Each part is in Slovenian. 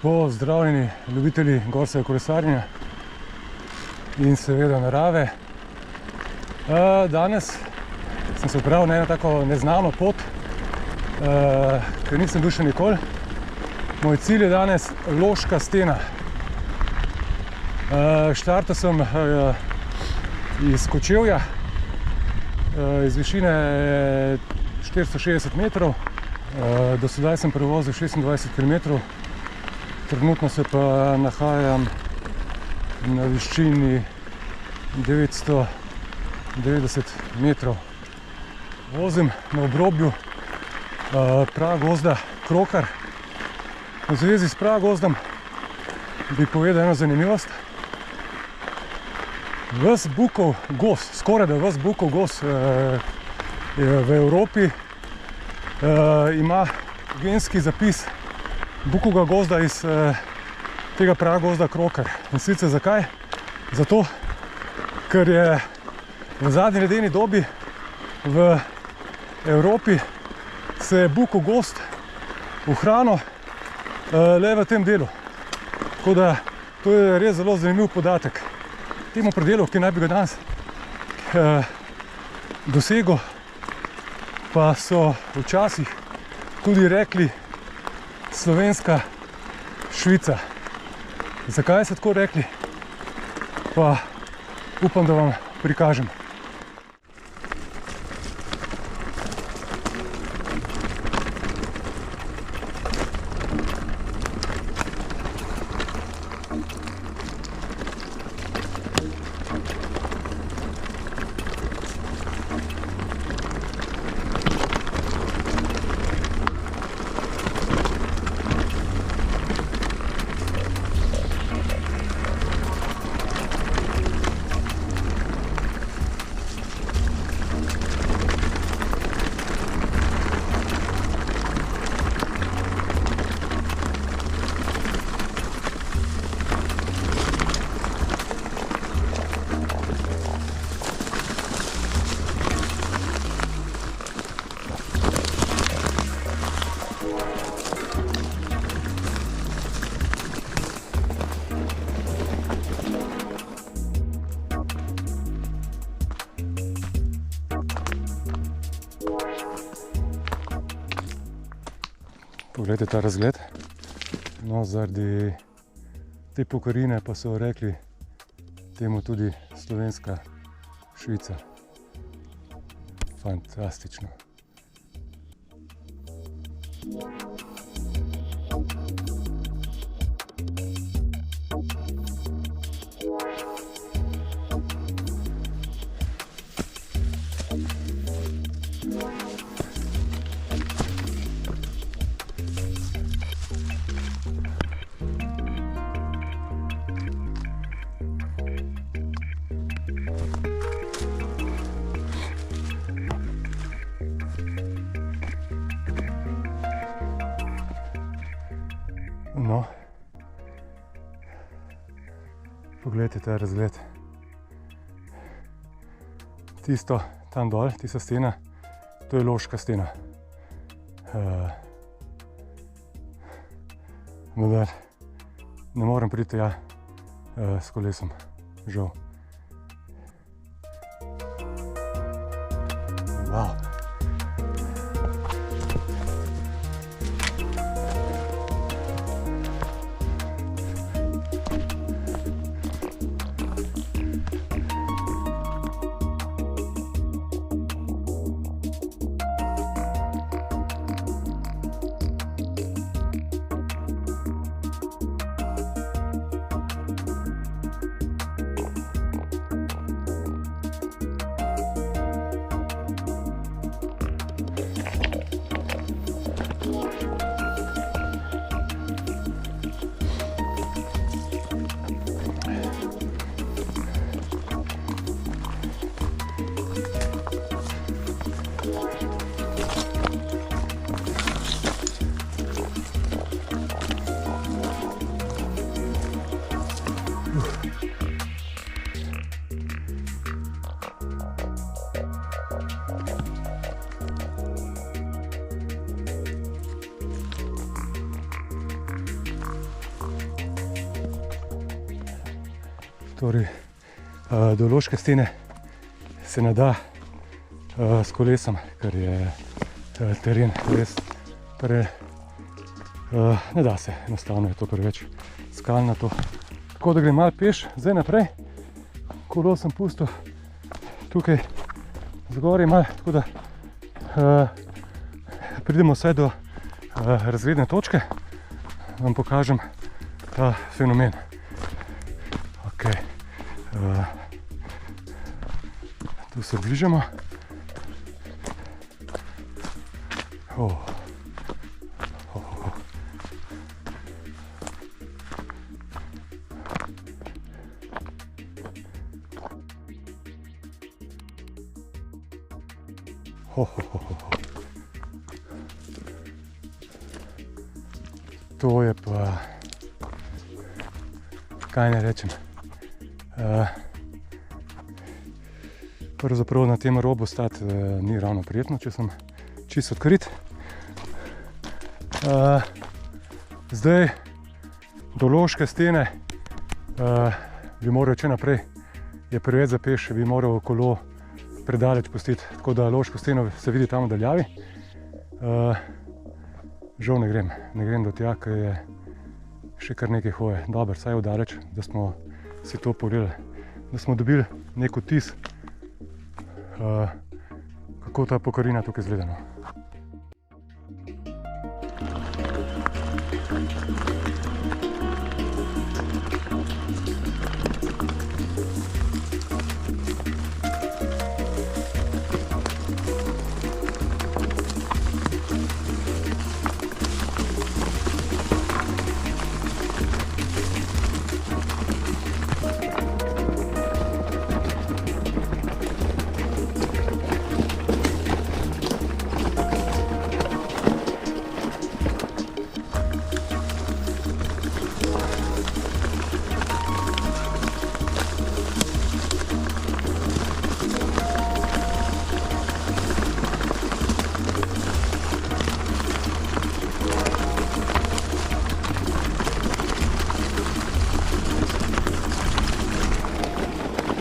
Pozdravljeni ljubitelji gorskega kolesarjenja in seveda narave. Danes sem se odpravil na eno tako neznano pot, ker nisem bil še nikoli. Moj cilj je danes Loška stena. Štartal sem iz Kočevja, iz višine 460 metrov. Do sedaj sem prevozil 26 km. Trenutno se pa nahajam na višini 990 metrov. Vozim na obrobju pragozda Krokar. V zvezi s pragozdom bi povedal eno zanimivost. Ves bukov gozd, skorajda ves bukov gozd v Evropi ima genski zapis bukovega gozda iz tega pragozda Krokar. In sicer zakaj? Zato, ker je v zadnji ledeni dobi v Evropi se je bukov gozd ohranil le v tem delu. Tako da to je res zelo zanimiv podatek. Temu predelu, ki naj bi ga danes dosegel, pa so včasih tudi rekli slovenska Švica. Zakaj so tako rekli? Pa upam, da vam prikažem. Poglejte ta razgled. No, zaradi te pokrajine pa so rekli temu tudi slovenska Švica. Fantastično. No, poglejte ta razgled. Tisto tam dol, tista stena, to je Loška stena. Vendar ne morem priti tja s kolesom, žal. Wow. Torej, do Loške stene se ne da s kolesom, ker je teren res ne da se, enostavno je to preveč skalnato. Tako da grem malo peš, zdaj naprej. Kolo sem pustil tukaj zgoraj malo, tako da pridemo vsaj do razgledne točke, vam pokažem ta fenomen. Ok, tu se bližamo. To je pa, kaj ne rečem, pravzaprav na tem robu stati ni ravno prijetno, če sem čisto odkrit. Zdaj do Loške stene bi moral če naprej, je preveč za peš, bi moral kolo predaleč pustiti, tako da Loško steno se vidi tam v daljavi. Žal ne grem do tja, ker je še kar nekaj hoje. Dobro, saj je daleč, da smo si to pogledali, da smo dobili nek vtis, kako ta pokrajina tukaj izgleda.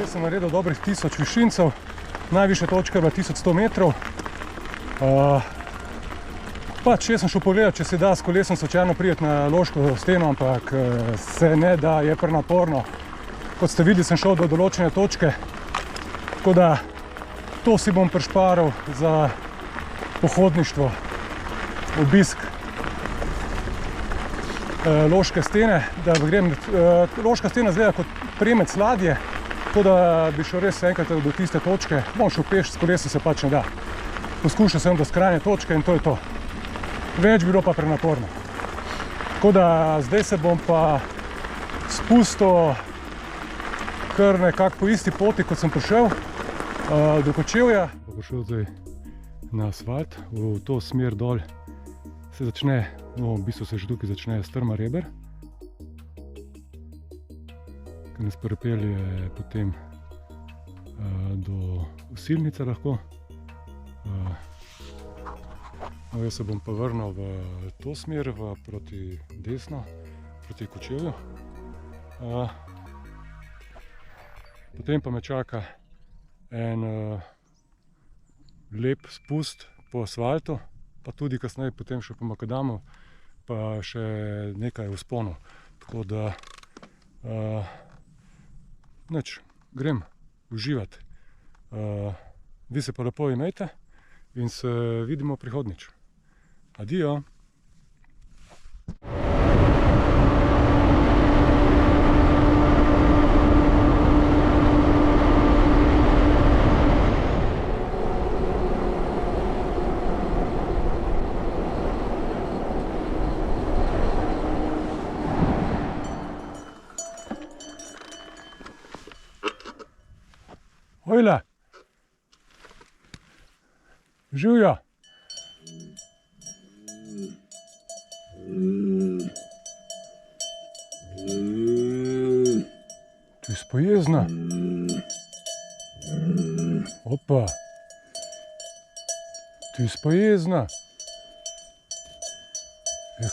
Sem naredil dobrih 1000 višincev, najvišja točka je bila 1100 metrov. Pač jaz sem šel pogledati, če se da s kolesom slučajno priti na Loško steno, ampak se ne da, je prenaporno. Kot ste videli, sem šel do določene točke, tako da to si bom prišparal za pohodništvo, obisk Loške stene. Loška stena izgleda kot premec ladje, tako da bi šel res enkrat do tiste točke, bom šel peš, s kolesom se pač ne da. Poskušal sem do skrajne točke in to je to. Več bilo pa prenaporno. Tako da zdaj se bom pa spustil kar nekako po isti poti, kot sem prišel do Kočevja. Prišel zdaj na asfalt, v to smer dol se začne, v bistvu se že tukaj začne strma Reber, ki nas pripelje potem do Osilnice lahko. Jaz se bom pa vrnil v to smer, proti desno, proti Kočevju. Potem pa me čaka en lep spust po asfaltu, pa tudi kasneje potem še po makadamu, pa še nekaj vzponov. Tako da nič, grem uživati. Vi se pa lepo imejte in se vidimo prihodnjič. Adijo! Ojla! Živjo! Ti si pa jezna? Opa! Ti si pa jezna?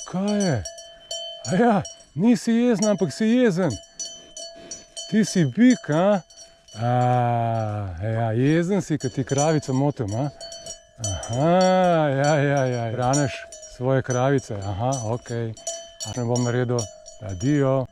Kaj je? Aja, nisi jezna, ampak si jezen. Ti si bik, a? Ja, jezen si, ker ti kravico motim, a? Aha, ja, hraneš svoje kravice, aha, okej. Ne bom naredil, adijo.